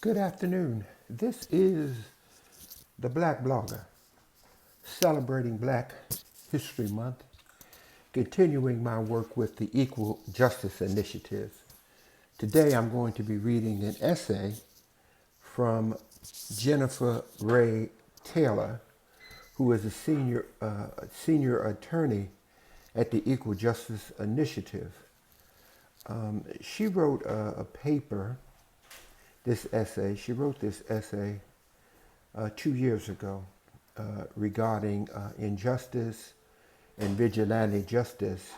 Good afternoon. This is the Black Blogger, celebrating Black History Month, continuing my work with the Equal Justice Initiative. Today I'm going to be reading an essay from Jennifer Ray Taylor, who is a senior attorney at the Equal Justice Initiative. She wrote a paper, she wrote this essay 2 years ago regarding injustice and vigilante justice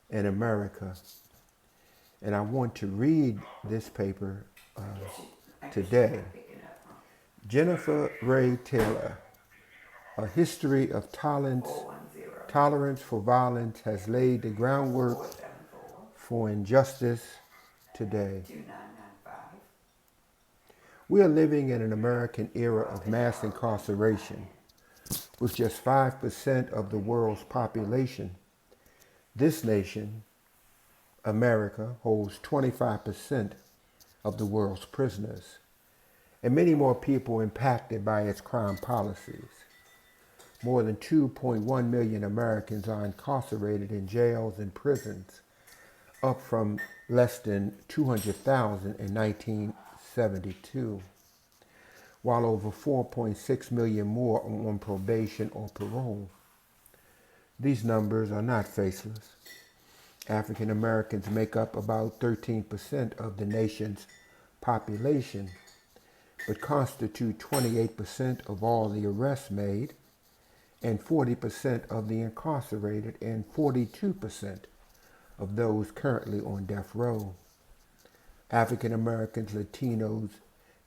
in America. And I want to read this paper today. Jennifer Ray Taylor, A History of Tolerance for Violence has laid the groundwork for injustice today. We are living in an American era of mass incarceration. With just 5% of the world's population, this nation, America, holds 25% of the world's prisoners, and many more people impacted by its crime policies. More than 2.1 million Americans are incarcerated in jails and prisons, up from less than 200,000 in 1972, while over 4.6 million more are on probation or parole. These numbers are not faceless. African Americans make up about 13% of the nation's population, but constitute 28% of all the arrests made, and 40% of the incarcerated, and 42% of those currently on death row. African Americans, Latinos,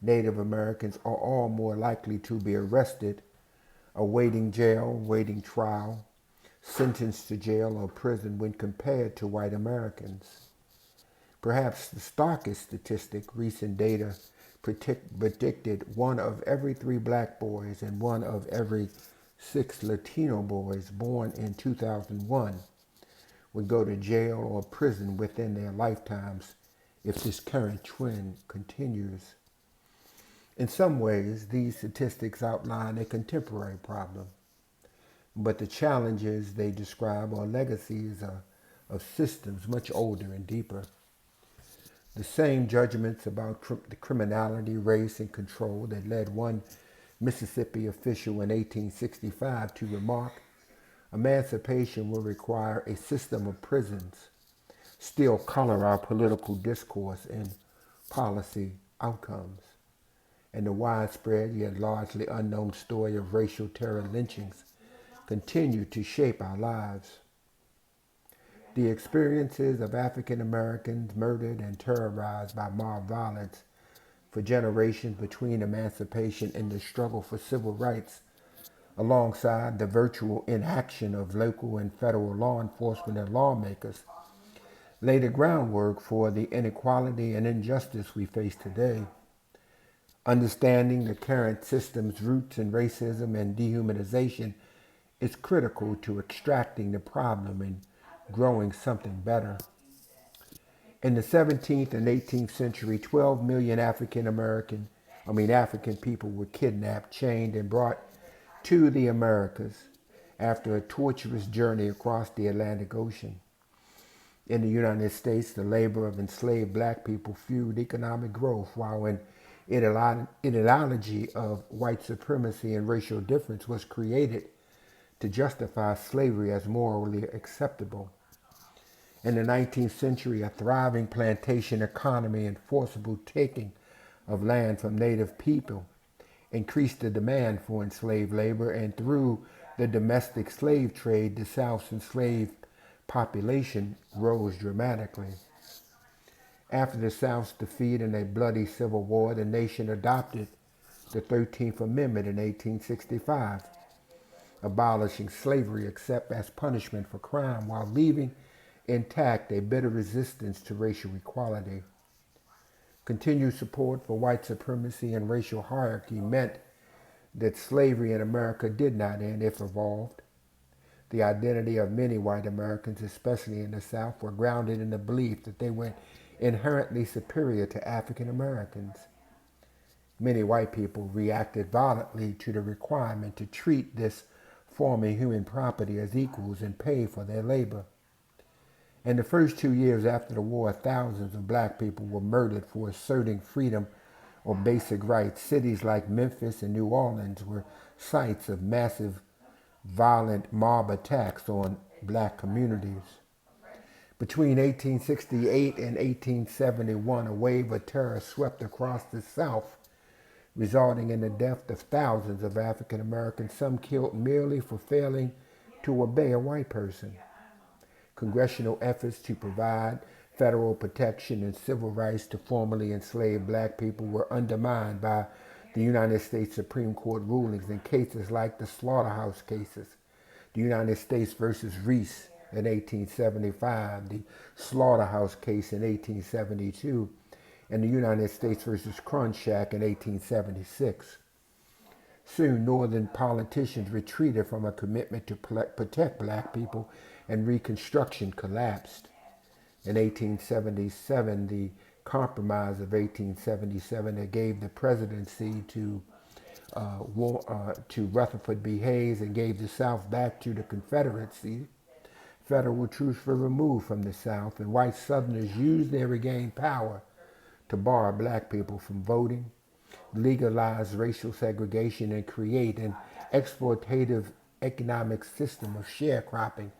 Native Americans are all more likely to be arrested, awaiting jail, waiting trial, sentenced to jail or prison when compared to white Americans. Perhaps the starkest statistic, recent data predicted 1 of every 3 black boys and 1 of every 6 Latino boys born in 2001 would go to jail or prison within their lifetimes if this current trend continues. In some ways, these statistics outline a contemporary problem, but the challenges they describe are legacies of systems much older and deeper. The same judgments about the criminality, race, and control that led one Mississippi official in 1865 to remark, "Emancipation will require a system of prisons," still color our political discourse and policy outcomes. And the widespread yet largely unknown story of racial terror lynchings continue to shape our lives. The experiences of African Americans murdered and terrorized by mob violence for generations between emancipation and the struggle for civil rights, alongside the virtual inaction of local and federal law enforcement and lawmakers, lay the groundwork for the inequality and injustice we face today. Understanding the current system's roots in racism and dehumanization is critical to extracting the problem and growing something better. In the 17th and 18th century, 12 million African people were kidnapped, chained, and brought to the Americas after a torturous journey across the Atlantic Ocean. In the United States, the labor of enslaved black people fueled economic growth, while an ideology of white supremacy and racial difference was created to justify slavery as morally acceptable. In the 19th century, a thriving plantation economy and forcible taking of land from native people increased the demand for enslaved labor, and through the domestic slave trade, the South's enslaved population rose dramatically. After the South's defeat in a bloody civil war, the nation adopted the 13th Amendment in 1865, abolishing slavery except as punishment for crime, while leaving intact a bitter resistance to racial equality. Continued support for white supremacy and racial hierarchy meant that slavery in America did not end, if evolved. The identity of many white Americans, especially in the South, were grounded in the belief that they were inherently superior to African Americans. Many white people reacted violently to the requirement to treat this form of human property as equals and pay for their labor. In the first 2 years after the war, thousands of black people were murdered for asserting freedom or basic rights. Cities like Memphis and New Orleans were sites of massive violent mob attacks on black communities. Between 1868 and 1871, a wave of terror swept across the South, resulting in the death of thousands of African Americans, some killed merely for failing to obey a white person. Congressional efforts to provide federal protection and civil rights to formerly enslaved black people were undermined by the United States Supreme Court rulings in cases like the slaughterhouse cases, the United States versus Reese in 1875, the slaughterhouse case in 1872, and the United States versus Cronshack in 1876. Soon, Northern politicians retreated from a commitment to protect black people, and Reconstruction collapsed. In 1877, the Compromise of 1877 that gave the presidency to Rutherford B. Hayes and gave the South back to the Confederacy. Federal troops were removed from the South, and white Southerners used their regained power to bar black people from voting, legalize racial segregation, and create an exploitative economic system of sharecropping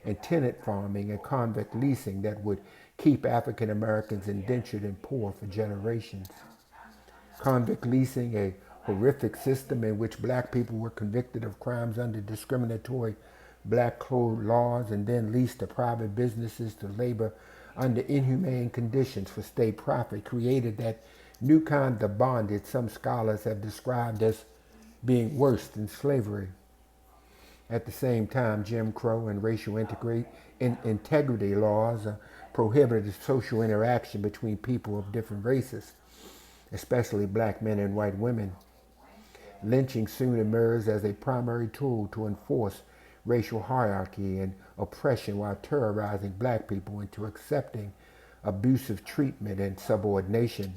and tenant farming and convict leasing that would keep African Americans indentured and poor for generations. Convict leasing, a horrific system in which black people were convicted of crimes under discriminatory black code laws and then leased to private businesses to labor under inhumane conditions for state profit, created that new kind of bondage some scholars have described as being worse than slavery. At the same time, Jim Crow and racial integrity laws prohibited social interaction between people of different races, especially black men and white women. Lynching soon emerged as a primary tool to enforce racial hierarchy and oppression while terrorizing black people into accepting abusive treatment and subordination.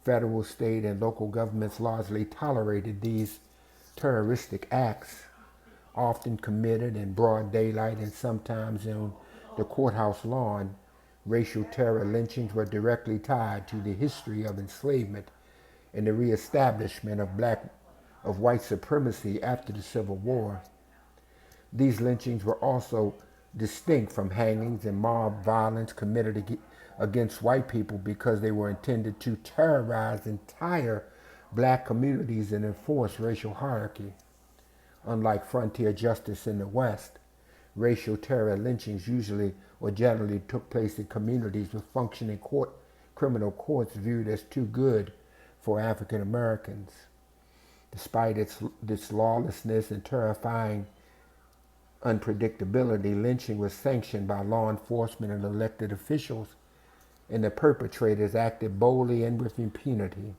Federal, state, and local governments largely tolerated these terroristic acts, often committed in broad daylight and sometimes on the courthouse lawn. Racial terror lynchings were directly tied to the history of enslavement and the reestablishment of white supremacy after the Civil War. These lynchings were also distinct from hangings and mob violence committed against white people because they were intended to terrorize entire black communities and enforce racial hierarchy. Unlike frontier justice in the West, racial terror lynchings usually or generally took place in communities with functioning criminal courts viewed as too good for African Americans. Despite its lawlessness and terrifying unpredictability, lynching was sanctioned by law enforcement and elected officials, and the perpetrators acted boldly and with impunity.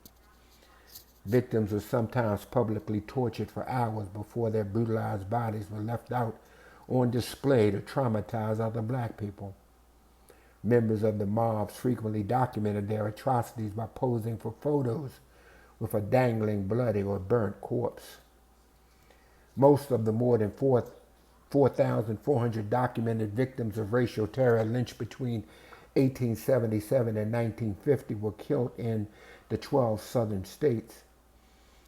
Victims were sometimes publicly tortured for hours before their brutalized bodies were left out on display to traumatize other black people. Members of the mobs frequently documented their atrocities by posing for photos with a dangling bloody or burnt corpse. Most of the more than 4,400 documented victims of racial terror lynched between 1877 and 1950 were killed in the 12 southern states.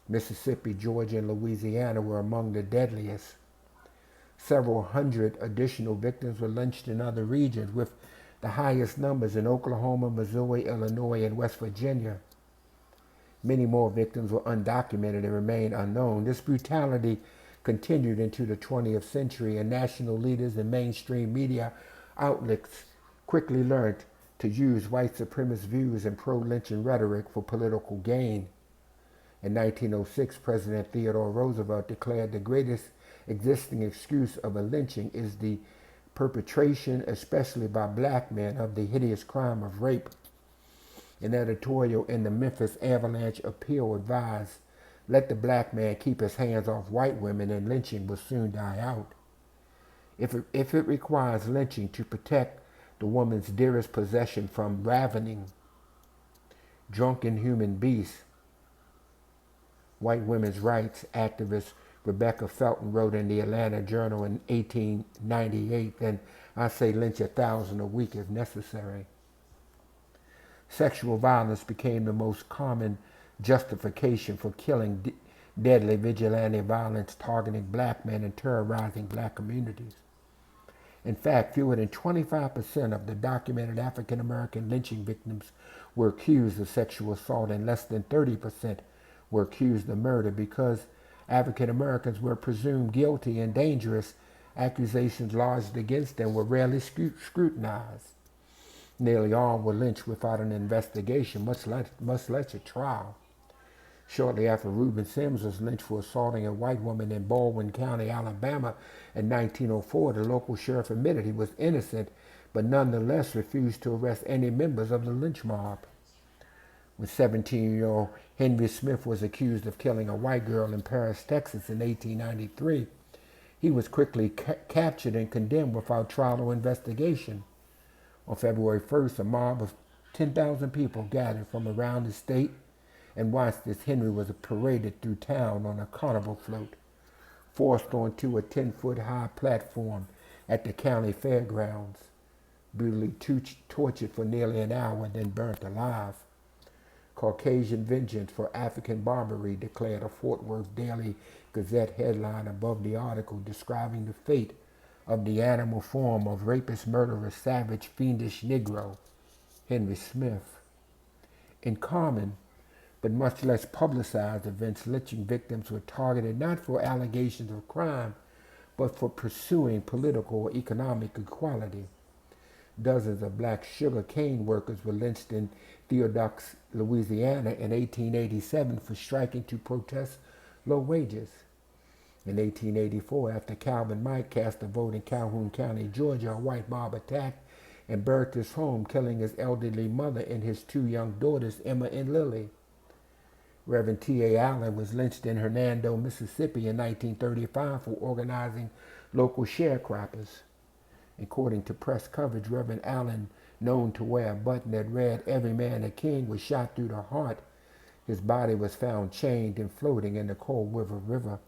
Mississippi, Georgia, and Louisiana were among the deadliest. Several hundred additional victims were lynched in other regions, with the highest numbers in Oklahoma, Missouri, Illinois, and West Virginia. Many more victims were undocumented and remain unknown. This brutality continued into the 20th century, and national leaders and mainstream media outlets quickly learned to use white supremacist views and pro-lynching rhetoric for political gain. In 1906, President Theodore Roosevelt declared the greatest existing excuse of a lynching is the perpetration, especially by black men, of the hideous crime of rape. An editorial in the Memphis Avalanche Appeal advised, "Let the black man keep his hands off white women and lynching will soon die out." If it requires lynching to protect the woman's dearest possession from ravening, drunken human beasts, White women's rights activist Rebecca Felton wrote in the Atlanta Journal in 1898, "Then I say lynch 1,000 a week if necessary." Sexual violence became the most common justification for killing deadly vigilante violence targeting black men and terrorizing black communities. In fact, fewer than 25% of the documented African American lynching victims were accused of sexual assault, and less than 30% were accused of murder. Because African Americans were presumed guilty and dangerous, accusations lodged against them were rarely scrutinized. Nearly all were lynched without an investigation, much less a trial. Shortly after Reuben Sims was lynched for assaulting a white woman in Baldwin County, Alabama in 1904, the local sheriff admitted he was innocent, but nonetheless refused to arrest any members of the lynch mob. When 17-year-old Henry Smith was accused of killing a white girl in Paris, Texas in 1893, he was quickly captured and condemned without trial or investigation. On February 1st, a mob of 10,000 people gathered from around the state and watched as Henry was paraded through town on a carnival float, forced onto a 10-foot-high platform at the county fairgrounds, brutally tortured for nearly an hour, and then burnt alive. Caucasian vengeance for African barbarity, declared a Fort Worth Daily Gazette headline above the article describing the fate of the animal form of rapist, murderer, savage, fiendish Negro, Henry Smith. In common, but much less publicized events, lynching victims were targeted not for allegations of crime, but for pursuing political or economic equality. Dozens of black sugar cane workers were lynched in Theodosic, Louisiana in 1887 for striking to protest low wages. In 1884, after Calvin Mike cast a vote in Calhoun County, Georgia, a white mob attacked and burned his home, killing his elderly mother and his two young daughters, Emma and Lily. Reverend T.A. Allen was lynched in Hernando, Mississippi in 1935 for organizing local sharecroppers. According to press coverage, Reverend Allen, known to wear a button that read, "Every man a king," was shot through the heart. His body was found chained and floating in the Cold River.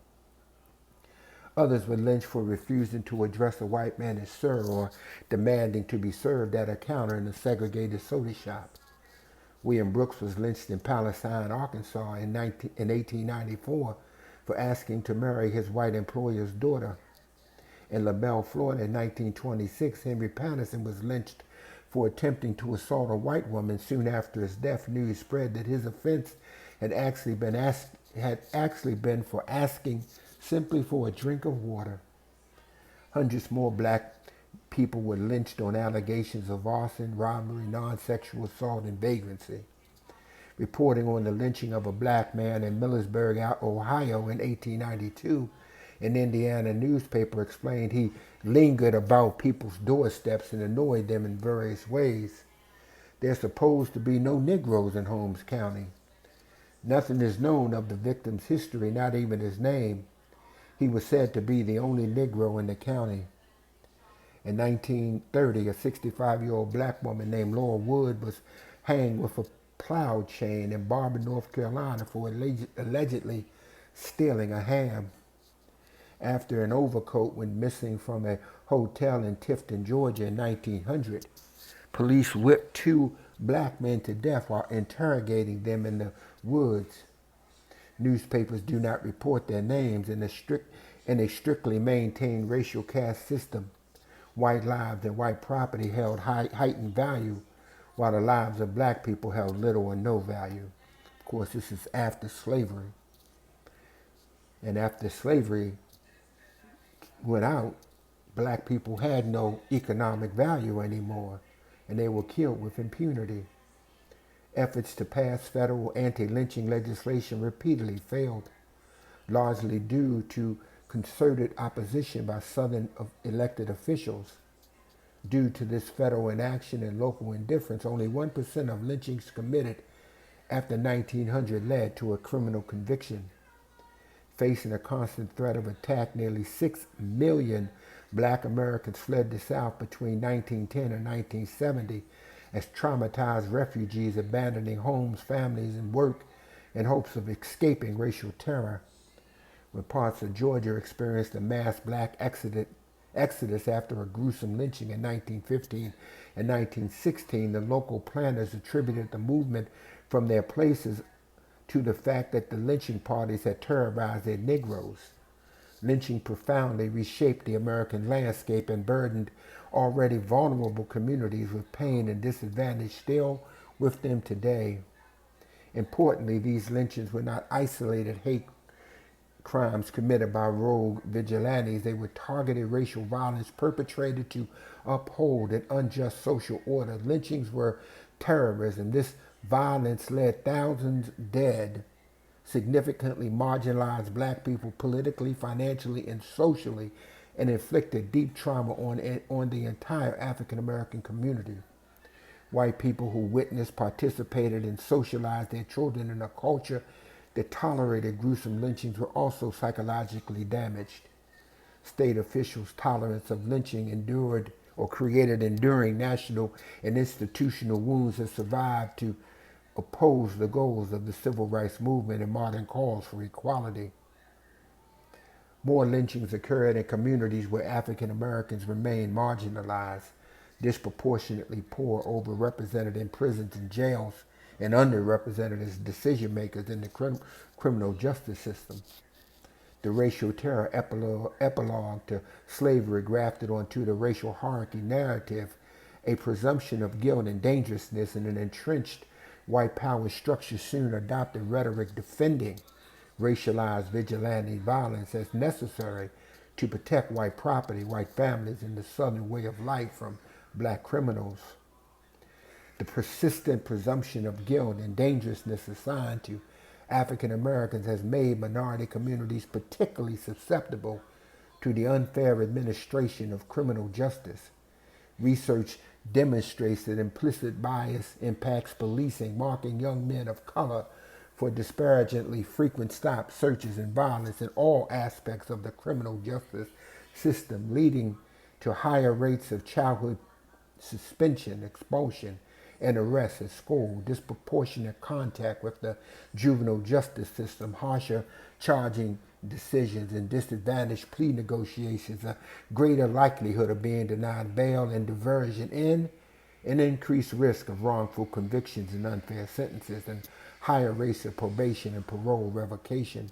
Others were lynched for refusing to address a white man as sir or demanding to be served at a counter in a segregated soda shop. William Brooks was lynched in Palestine, Arkansas in 1894 for asking to marry his white employer's daughter. In LaBelle, Florida in 1926, Henry Patterson was lynched for attempting to assault a white woman. Soon after his death, news spread that his offense had actually been for asking simply for a drink of water. Hundreds more black people were lynched on allegations of arson, robbery, non-sexual assault, and vagrancy. Reporting on the lynching of a black man in Millersburg, Ohio in 1892, an Indiana newspaper explained he lingered about people's doorsteps and annoyed them in various ways. There's supposed to be no Negroes in Holmes County. Nothing is known of the victim's history, not even his name. He was said to be the only Negro in the county. In 1930, a 65-year-old black woman named Laura Wood was hanged with a plow chain in Barber, North Carolina for allegedly stealing a ham. After an overcoat went missing from a hotel in Tifton, Georgia in 1900, police whipped two black men to death while interrogating them in the woods. Newspapers do not report their names. In a strictly maintained racial caste system, white lives and white property held heightened value, while the lives of black people held little or no value. Of course, this is after slavery. And after slavery went out, black people had no economic value anymore, and they were killed with impunity. Efforts to pass federal anti-lynching legislation repeatedly failed, largely due to concerted opposition by Southern elected officials. Due to this federal inaction and local indifference, only 1% of lynchings committed after 1900 led to a criminal conviction. Facing a constant threat of attack, nearly 6 million black Americans fled the South between 1910 and 1970 as traumatized refugees abandoning homes, families, and work in hopes of escaping racial terror. When parts of Georgia experienced a mass black exodus after a gruesome lynching in 1915 and 1916, the local planners attributed the movement from their places to the fact that the lynching parties had terrorized their Negroes. Lynching profoundly reshaped the American landscape and burdened already vulnerable communities with pain and disadvantage still with them today. Importantly, these lynchings were not isolated hate crimes committed by rogue vigilantes. They were targeted racial violence perpetrated to uphold an unjust social order. Lynchings were terrorism. This violence led thousands dead, significantly marginalized black people politically, financially, and socially, and inflicted deep trauma on the entire African American community. White people who witnessed, participated, and socialized their children in a culture that tolerated gruesome lynchings were also psychologically damaged. State officials' tolerance of lynching endured or created enduring national and institutional wounds that survived to oppose the goals of the civil rights movement and modern calls for equality. More lynchings occurred in communities where African Americans remained marginalized, disproportionately poor, overrepresented in prisons and jails, and underrepresented as decision makers in the criminal justice system. The racial terror epilogue to slavery grafted onto the racial hierarchy narrative a presumption of guilt and dangerousness, and an entrenched white power structure soon adopted rhetoric defending racialized vigilante violence as necessary to protect white property, white families, and the Southern way of life from black criminals. The persistent presumption of guilt and dangerousness assigned to African Americans has made minority communities particularly susceptible to the unfair administration of criminal justice. Research demonstrates that implicit bias impacts policing, marking young men of color for disparagingly frequent stops, searches, and violence in all aspects of the criminal justice system, leading to higher rates of childhood suspension, expulsion, and arrest at school, disproportionate contact with the juvenile justice system, harsher charging decisions, and disadvantaged plea negotiations, a greater likelihood of being denied bail and diversion in an increased risk of wrongful convictions and unfair sentences, and higher rates of probation and parole revocation.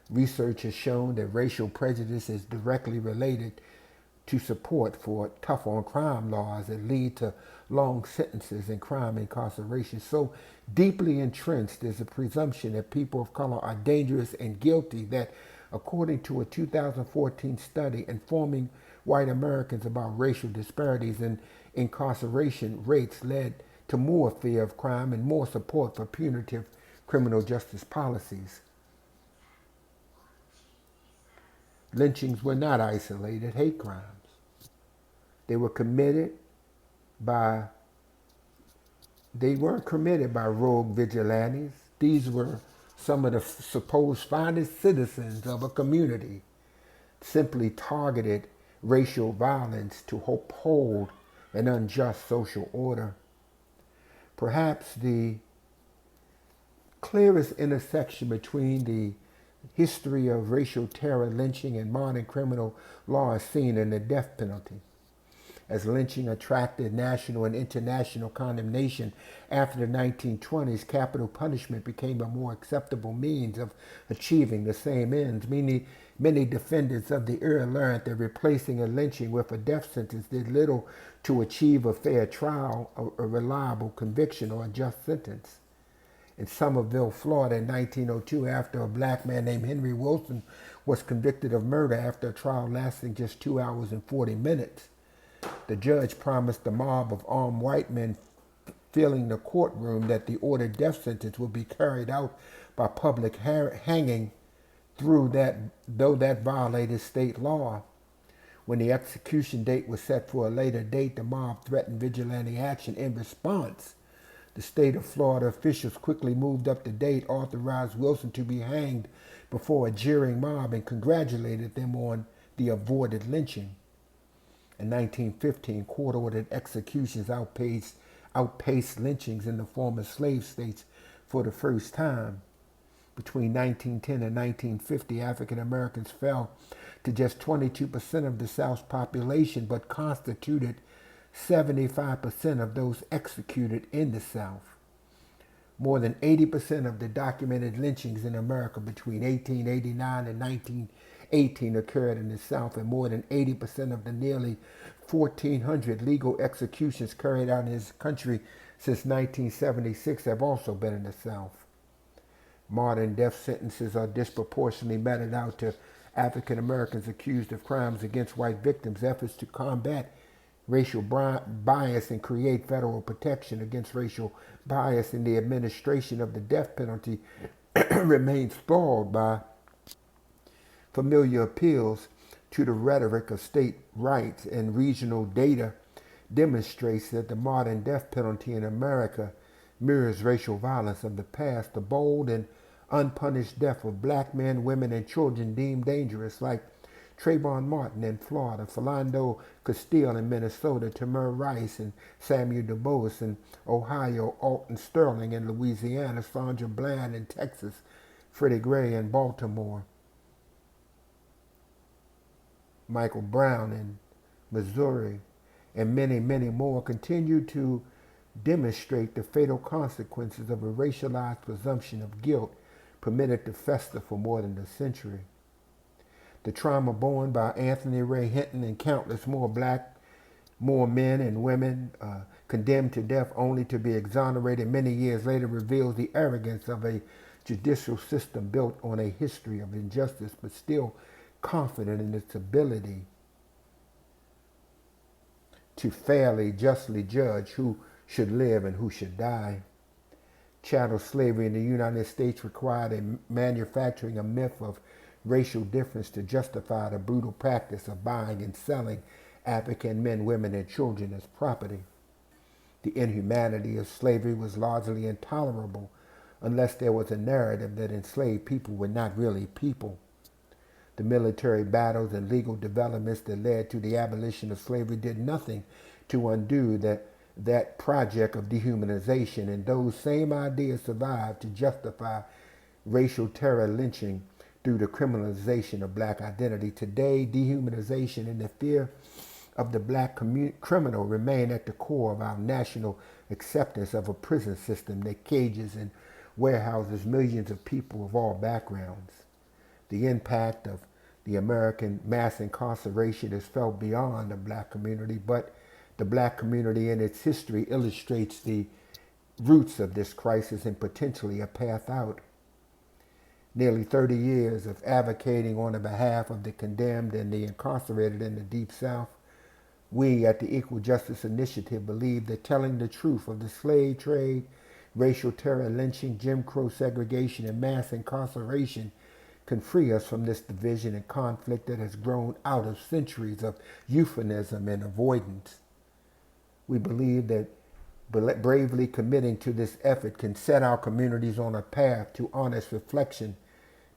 Research has shown that racial prejudice is directly related to support for tough on crime laws that lead to long sentences and crime incarceration. So deeply entrenched is a presumption that people of color are dangerous and guilty that, according to a 2014 study informing white Americans about racial disparities in incarceration rates, led to more fear of crime and more support for punitive criminal justice policies. Lynchings were not isolated hate crimes. They were committed by they weren't committed by rogue vigilantes. These were some of the supposed finest citizens of a community, simply targeted racial violence to uphold an unjust social order. Perhaps the clearest intersection between the history of racial terror, lynching, and modern criminal law is seen in the death penalty. As lynching attracted national and international condemnation after the 1920s, capital punishment became a more acceptable means of achieving the same ends. Many defendants of the era learned that replacing a lynching with a death sentence did little to achieve a fair trial, a reliable conviction, or a just sentence. In Sumterville, Florida in 1902, after a black man named Henry Wilson was convicted of murder after a trial lasting just 2 hours and 40 minutes. The judge promised the mob of armed white men filling the courtroom that the ordered death sentence would be carried out by public hanging though that violated state law. When the execution date was set for a later date, the mob threatened vigilante action. In response, the state of Florida officials quickly moved up the date, authorized Wilson to be hanged before a jeering mob, and congratulated them on the avoided lynching. In 1915, court-ordered executions outpaced lynchings in the former slave states For the first time, between 1910 and 1950, African Americans fell to just 22% of the South's population, but constituted 75% of those executed in the South. More than 80% of the documented lynchings in America between 1889 and 1918 occurred in the South, and more than 80% of the nearly 1,400 legal executions carried out in this country since 1976 have also been in the South. Modern death sentences are disproportionately meted out to African Americans accused of crimes against white victims. Efforts to combat racial bias and create federal protection against racial bias in the administration of the death penalty remains stalled by familiar appeals to the rhetoric of state rights, and regional data demonstrates that the modern death penalty in America mirrors racial violence of the past. The bold and unpunished death of black men, women, and children deemed dangerous, like Trayvon Martin in Florida, Philando Castile in Minnesota, Tamir Rice and Samuel DuBose in Ohio, Alton Sterling in Louisiana, Sandra Bland in Texas, Freddie Gray in Baltimore, Michael Brown in Missouri, and many, many more continue to demonstrate the fatal consequences of a racialized presumption of guilt permitted to fester for more than a century. The trauma borne by Anthony Ray Hinton and countless more men and women condemned to death only to be exonerated many years later reveals the arrogance of a judicial system built on a history of injustice, but still confident in its ability to fairly, justly judge who should live and who should die. Chattel slavery in the United States required a manufacturing a myth of racial difference to justify the brutal practice of buying and selling African men, women, and children as property. The inhumanity of slavery was largely intolerable unless there was a narrative that enslaved people were not really people. The military battles and legal developments that led to the abolition of slavery did nothing to undo that project of dehumanization, and those same ideas survived to justify racial terror lynching through the criminalization of black identity. Today, dehumanization and the fear of the black criminal remain at the core of our national acceptance of a prison system that cages and warehouses millions of people of all backgrounds. The impact of the American mass incarceration is felt beyond the black community, but the black community in its history illustrates the roots of this crisis and potentially a path out. Nearly 30 years of advocating on the behalf of the condemned and the incarcerated in the Deep South, we at the Equal Justice Initiative believe that telling the truth of the slave trade, racial terror, lynching, Jim Crow segregation, and mass incarceration can free us from this division and conflict that has grown out of centuries of euphemism and avoidance. We believe that bravely committing to this effort can set our communities on a path to honest reflection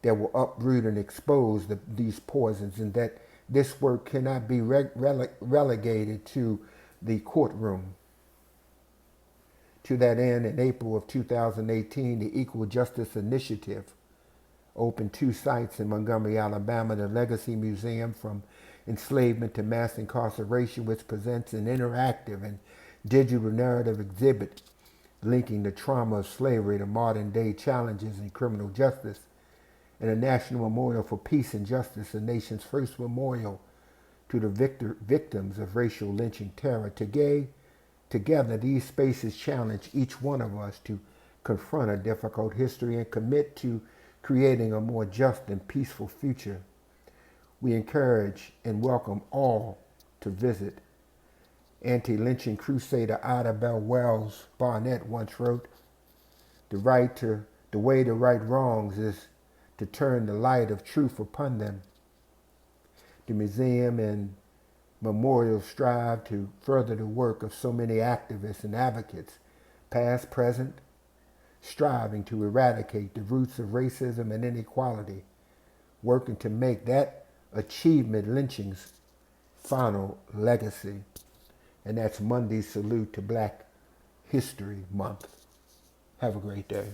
that will uproot and expose these poisons, and that this work cannot be relegated to the courtroom. To that end, in April of 2018, the Equal Justice Initiative opened 2 sites in Montgomery, Alabama, the Legacy Museum from Enslavement to Mass Incarceration, which presents an interactive and digital narrative exhibit linking the trauma of slavery to modern day challenges in criminal justice, and a National Memorial for Peace and Justice, the nation's first memorial to the victims of racial lynching terror. Together, these spaces challenge each one of us to confront a difficult history and commit to creating a more just and peaceful future. We encourage and welcome all to visit. Anti-lynching crusader Ida Bell Wells Barnett once wrote, the way to right wrongs is to turn the light of truth upon them. The museum and memorial strive to further the work of so many activists and advocates, past, present, striving to eradicate the roots of racism and inequality, working to make that achievement lynching's final legacy. And that's Monday's salute to Black History Month. Have a great day.